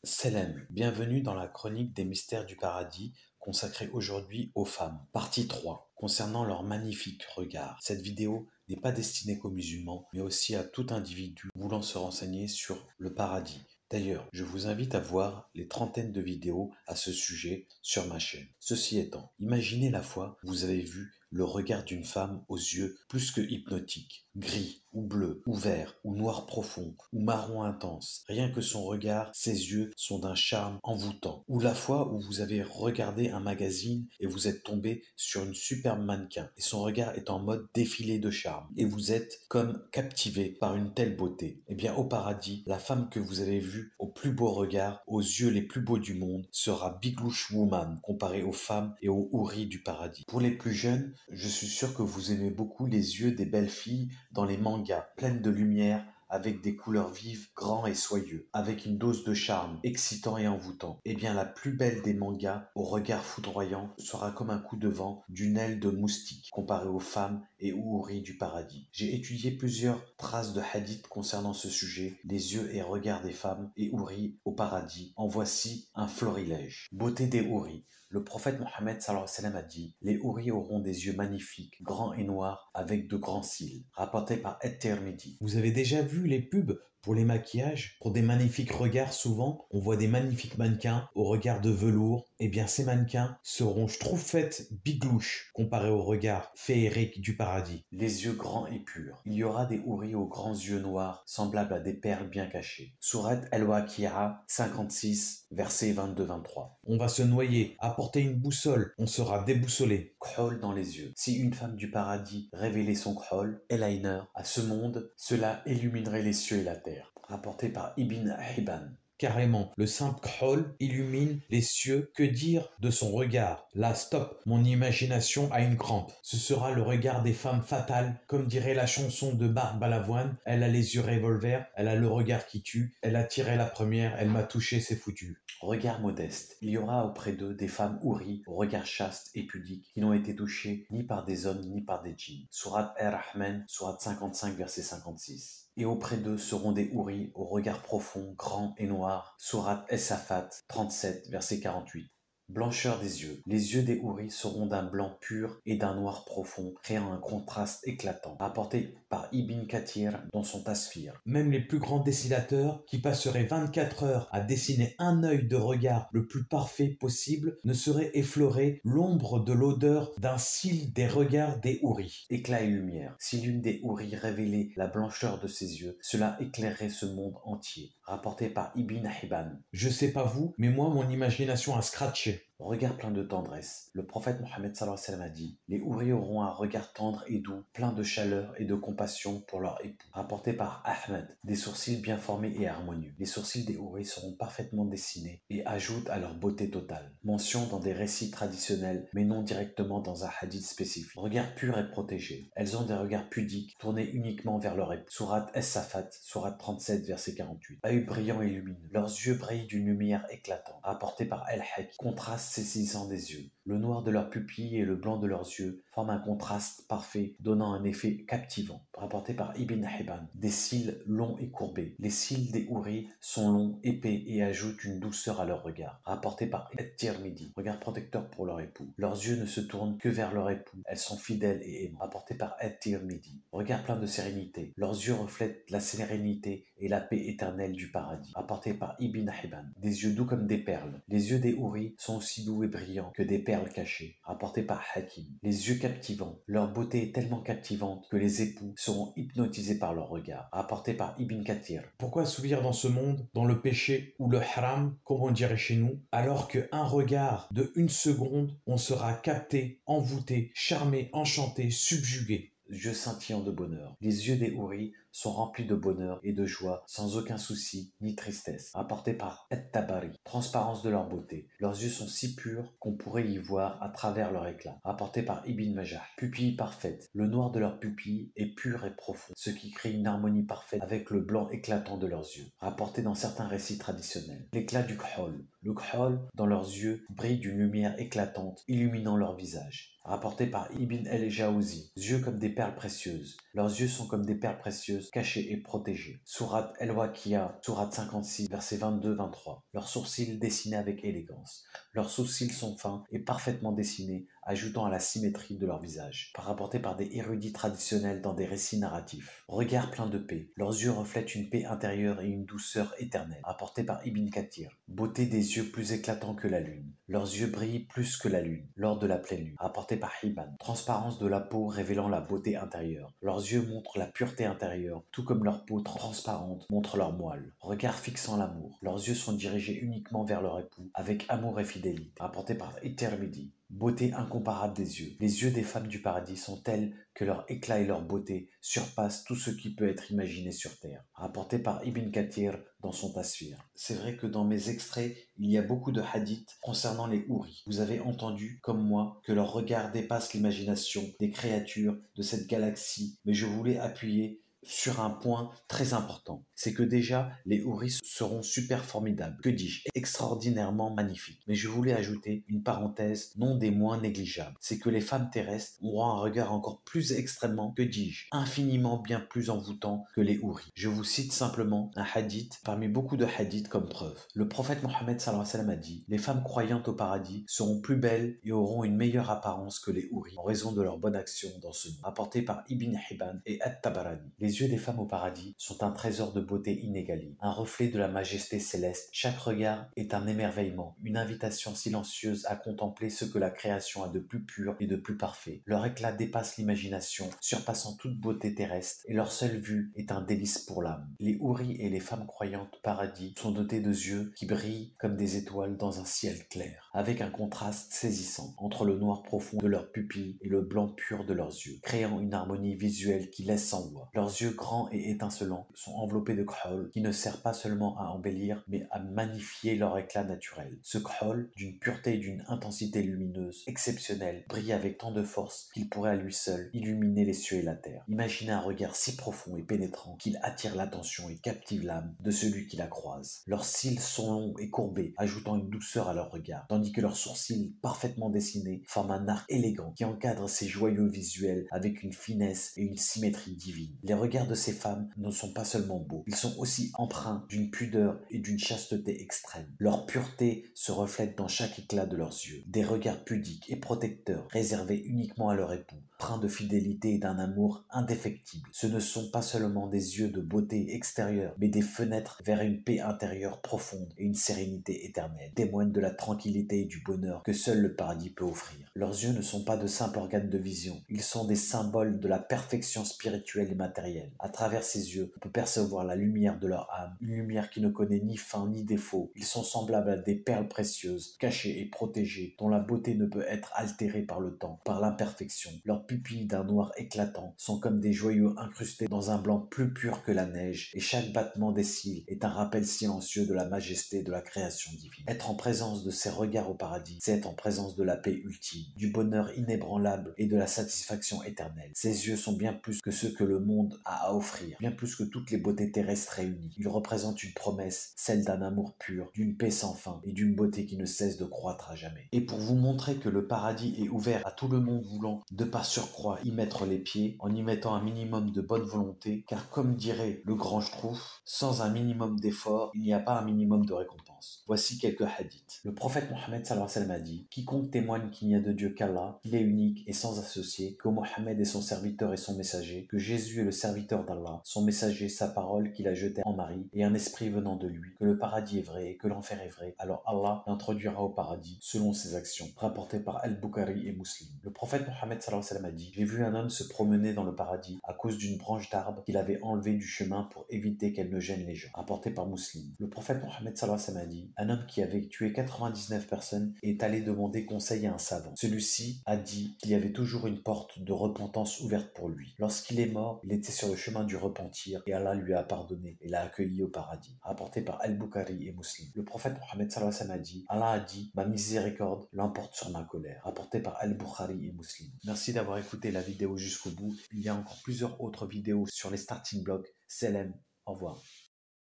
Salam, bienvenue dans la chronique des mystères du paradis consacrée aujourd'hui aux femmes. Partie 3, concernant leur magnifique regard. Cette vidéo n'est pas destinée qu'aux musulmans, mais aussi à tout individu voulant se renseigner sur le paradis. D'ailleurs, je vous invite à voir les trentaines de vidéos à ce sujet sur ma chaîne. Ceci étant, imaginez la fois où vous avez vu le regard d'une femme aux yeux plus que hypnotiques, gris ou bleu ou vert ou noir profond ou marron intense. Rien que son regard, ses yeux sont d'un charme envoûtant. Ou la fois où vous avez regardé un magazine et vous êtes tombé sur une superbe mannequin et son regard est en mode défilé de charme et vous êtes comme captivé par une telle beauté. Eh bien au paradis, la femme que vous avez vue au plus beau regard, aux yeux les plus beaux du monde, sera Biglouche Woman comparée aux femmes et aux houris du paradis. Pour les plus jeunes, je suis sûr que vous aimez beaucoup les yeux des belles filles dans les mangas, pleines de lumière, avec des couleurs vives, grands et soyeux, avec une dose de charme, excitant et envoûtant. Eh bien, la plus belle des mangas, au regard foudroyant, sera comme un coup de vent d'une aile de moustique, comparée aux femmes et aux houris du paradis. J'ai étudié plusieurs traces de hadith concernant ce sujet, les yeux et regards des femmes et houris au paradis. En voici un florilège. Beauté des houris. Le prophète Mohammed sallallahu alayhi wa sallam a dit « Les houris auront des yeux magnifiques, grands et noirs, avec de grands cils. » Rapporté par At-Tirmidhi. Vous avez déjà vu les pubs pour les maquillages, pour des magnifiques regards souvent, on voit des magnifiques mannequins au regard de velours. Eh bien ces mannequins seront schtroumpfettes biglouches comparés au regard féerique du paradis. Les yeux grands et purs. Il y aura des houris aux grands yeux noirs, semblables à des perles bien cachées. Sourate Al-Waqi'a 56, versets 22-23. On va se noyer, apporter une boussole, on sera déboussolé. K'hol dans les yeux. Si une femme du paradis révélait son k'hol, eyeliner, à ce monde, cela illuminerait les cieux et la terre. Rapporté par Ibn Hibban. Carrément, le simple k'hol illumine les cieux. Que dire de son regard? Là, stop, mon imagination a une crampe. Ce sera le regard des femmes fatales, comme dirait la chanson de Barbe Balavoine. Elle a les yeux revolver, elle a le regard qui tue, elle a tiré la première, elle m'a touché, c'est foutu. Regard modeste. Il y aura auprès d'eux des femmes houris, au regard chaste et pudique, qui n'ont été touchées ni par des hommes ni par des djinns. Sourate Ar-Rahman, sourate 55, verset 56. Et auprès d'eux seront des houris au regard profond, grand et noir. Sourate Es-Safat 37, verset 48. Blancheur des yeux. Les yeux des houris seront d'un blanc pur et d'un noir profond, créant un contraste éclatant. Rapporté par Ibn Kathir dans son Tasfir. Même les plus grands dessinateur, qui passeraient 24 heures à dessiner un œil de regard le plus parfait possible, ne saurait effleurer l'ombre de l'odeur d'un cil des regards des houris. Éclat et lumière. Si l'une des houris révélait la blancheur de ses yeux, cela éclairerait ce monde entier. Rapporté par Ibn Hibban. Je sais pas vous, mais moi mon imagination a scratché. Regard plein de tendresse. Le prophète Mohammed sallallahu alayhi wa sallam a dit « Les houris auront un regard tendre et doux, plein de chaleur et de compassion pour leur époux. » Rapporté par Ahmed. Des sourcils bien formés et harmonieux. Les sourcils des houris seront parfaitement dessinés et ajoutent à leur beauté totale. Mention dans des récits traditionnels, mais non directement dans un hadith spécifique. Regard pur et protégé. Elles ont des regards pudiques, tournés uniquement vers leur époux. Sourate Es-Safat, sourate 37, verset 48. Œils brillants et lumineux. Leurs yeux brillent d'une lumière éclatante. Rapporté par El-Hek. Contraste saisissant des yeux. Le noir de leurs pupilles et le blanc de leurs yeux forment un contraste parfait, donnant un effet captivant. Rapporté par Ibn Hibban. Des cils longs et courbés. Les cils des houris sont longs, épais et ajoutent une douceur à leur regard. Rapporté par At-Tirmidhi. Regard protecteur pour leur époux. Leurs yeux ne se tournent que vers leur époux. Elles sont fidèles et aimantes. Rapporté par At-Tirmidhi. Regard plein de sérénité. Leurs yeux reflètent la sérénité et la paix éternelle du paradis. Rapporté par Ibn Hibban. Des yeux doux comme des perles. Les yeux des houris sont aussi doux et brillants que des perles cachées. Rapporté par Hakim. Les yeux captivants. Leur beauté est tellement captivante que les époux seront hypnotisés par leur regard. Rapporté par Ibn Kathir. Pourquoi s'ouvrir dans ce monde, dans le péché ou le haram, comme on dirait chez nous, alors qu'un regard de une seconde, on sera capté, envoûté, charmé, enchanté, subjugué. Yeux scintillants de bonheur. Les yeux des houris sont remplis de bonheur et de joie, sans aucun souci ni tristesse. Rapporté par At-Tabari. Transparence de leur beauté. Leurs yeux sont si purs qu'on pourrait y voir à travers leur éclat. Rapporté par Ibn Majah. Pupilles parfaites. Le noir de leurs pupilles est pur et profond, ce qui crée une harmonie parfaite avec le blanc éclatant de leurs yeux. Rapporté dans certains récits traditionnels. L'éclat du k'hol. Le k'hol, dans leurs yeux, brille d'une lumière éclatante, illuminant leur visage. Rapporté par Ibn el-Jawzi. Yeux comme des perles précieuses. Leurs yeux sont comme des perles précieuses, cachées et protégées. Sourate El-Waqi'a, sourate 56, versets 22-23. Leurs sourcils dessinés avec élégance. Leurs sourcils sont fins et parfaitement dessinés, ajoutant à la symétrie de leur visage. Rapporté par des érudits traditionnels dans des récits narratifs. Regard plein de paix. Leurs yeux reflètent une paix intérieure et une douceur éternelle. Rapporté par Ibn Kathir. Beauté des yeux plus éclatants que la lune. Leurs yeux brillent plus que la lune, lors de la pleine lune. Rapporté par Hibban. Transparence de la peau révélant la beauté intérieure. Leurs yeux montrent la pureté intérieure, tout comme leur peau transparente montre leur moelle. Regard fixant l'amour. Leurs yeux sont dirigés uniquement vers leur époux, avec amour et fidélité. Rapporté par At-Tirmidhi. Beauté incomparable des yeux. Les yeux des femmes du paradis sont tels que leur éclat et leur beauté surpassent tout ce qui peut être imaginé sur terre. Rapporté par Ibn Kathir dans son Tasfir. C'est vrai que dans mes extraits, il y a beaucoup de hadiths concernant les houris. Vous avez entendu, comme moi, que leur regard dépasse l'imagination des créatures de cette galaxie, mais je voulais appuyer sur un point très important. C'est que déjà, les houris seront super formidables. Que dis-je? Extraordinairement magnifiques. Mais je voulais ajouter une parenthèse non des moins négligeables. C'est que les femmes terrestres auront un regard encore plus extrêmement, que dis-je, infiniment bien plus envoûtant que les houris. Je vous cite simplement un hadith parmi beaucoup de hadiths comme preuve. Le prophète Mohammed sallallahu alayhi wa sallam a dit: les femmes croyantes au paradis seront plus belles et auront une meilleure apparence que les houris en raison de leur bonne action dans ce monde. Apporté par Ibn Hibban et At-Tabarani. Les yeux des femmes au paradis sont un trésor de beauté inégalé, un reflet de la majesté céleste. Chaque regard est un émerveillement, une invitation silencieuse à contempler ce que la création a de plus pur et de plus parfait. Leur éclat dépasse l'imagination, surpassant toute beauté terrestre, et leur seule vue est un délice pour l'âme. Les houris et les femmes croyantes au paradis sont dotés de yeux qui brillent comme des étoiles dans un ciel clair, avec un contraste saisissant entre le noir profond de leurs pupilles et le blanc pur de leurs yeux, créant une harmonie visuelle qui laisse sans voix. Leurs yeux grands et étincelants sont enveloppés de k'hol qui ne sert pas seulement à embellir mais à magnifier leur éclat naturel. Ce k'hol, d'une pureté et d'une intensité lumineuse exceptionnelle, brille avec tant de force qu'il pourrait à lui seul illuminer les cieux et la terre. Imaginez un regard si profond et pénétrant qu'il attire l'attention et captive l'âme de celui qui la croise. Leurs cils sont longs et courbés, ajoutant une douceur à leur regard, tandis que leurs sourcils, parfaitement dessinés, forment un arc élégant qui encadre ces joyeux visuels avec une finesse et une symétrie divine. Les regards de ces femmes ne sont pas seulement beaux, ils sont aussi empreints d'une pudeur et d'une chasteté extrême. Leur pureté se reflète dans chaque éclat de leurs yeux, des regards pudiques et protecteurs réservés uniquement à leur époux, empreints de fidélité et d'un amour indéfectible. Ce ne sont pas seulement des yeux de beauté extérieure, mais des fenêtres vers une paix intérieure profonde et une sérénité éternelle, témoignent de la tranquillité et du bonheur que seul le paradis peut offrir. Leurs yeux ne sont pas de simples organes de vision, ils sont des symboles de la perfection spirituelle et matérielle. À travers ces yeux, on peut percevoir la lumière de leur âme, une lumière qui ne connaît ni fin ni défaut. Ils sont semblables à des perles précieuses, cachées et protégées, dont la beauté ne peut être altérée par le temps, par l'imperfection. Leurs pupilles d'un noir éclatant sont comme des joyaux incrustés dans un blanc plus pur que la neige, et chaque battement des cils est un rappel silencieux de la majesté de la création divine. Être en présence de ces regards au paradis, c'est être en présence de la paix ultime, du bonheur inébranlable et de la satisfaction éternelle. Ces yeux sont bien plus que ce que le monde a à offrir, bien plus que toutes les beautés terrestres réunies. Ils représentent une promesse, celle d'un amour pur, d'une paix sans fin et d'une beauté qui ne cesse de croître à jamais. Et pour vous montrer que le paradis est ouvert à tout le monde voulant de par surcroît y mettre les pieds, en y mettant un minimum de bonne volonté, car comme dirait le grand Schtroumpf, sans un minimum d'effort, il n'y a pas un minimum de récompense. Voici quelques hadiths. Le prophète Mohammed sallallahu alayhi wa sallam a dit: quiconque témoigne qu'il n'y a de Dieu qu'Allah, qu'il est unique et sans associé, que Mohammed est son serviteur et son messager, que Jésus est le serviteur d'Allah, son messager, sa parole qu'il a jetée en Marie, et un esprit venant de lui, que le paradis est vrai et que l'enfer est vrai, alors Allah l'introduira au paradis selon ses actions. Rapporté par Al-Bukhari et Muslim. Le prophète Mohammed sallallahu alayhi wa sallam a dit: j'ai vu un homme se promener dans le paradis à cause d'une branche d'arbre qu'il avait enlevée du chemin pour éviter qu'elle ne gêne les gens. Rapporté par Muslim. Le prophète Mohammed sallallahu alayhi wa sallam a dit: un homme qui avait tué 99 personnes est allé demander conseil à un savant. Celui-ci a dit qu'il y avait toujours une porte de repentance ouverte pour lui. Lorsqu'il est mort, il était sur le chemin du repentir et Allah lui a pardonné et l'a accueilli au paradis. Rapporté par Al-Bukhari et Muslim. Le prophète Mohammed sallallahu alayhi wa sallam a dit: Allah a dit, ma miséricorde l'emporte sur ma colère. Rapporté par Al-Bukhari et Muslim. Merci d'avoir écouté la vidéo jusqu'au bout. Il y a encore plusieurs autres vidéos sur les starting blocks. Salam, au revoir.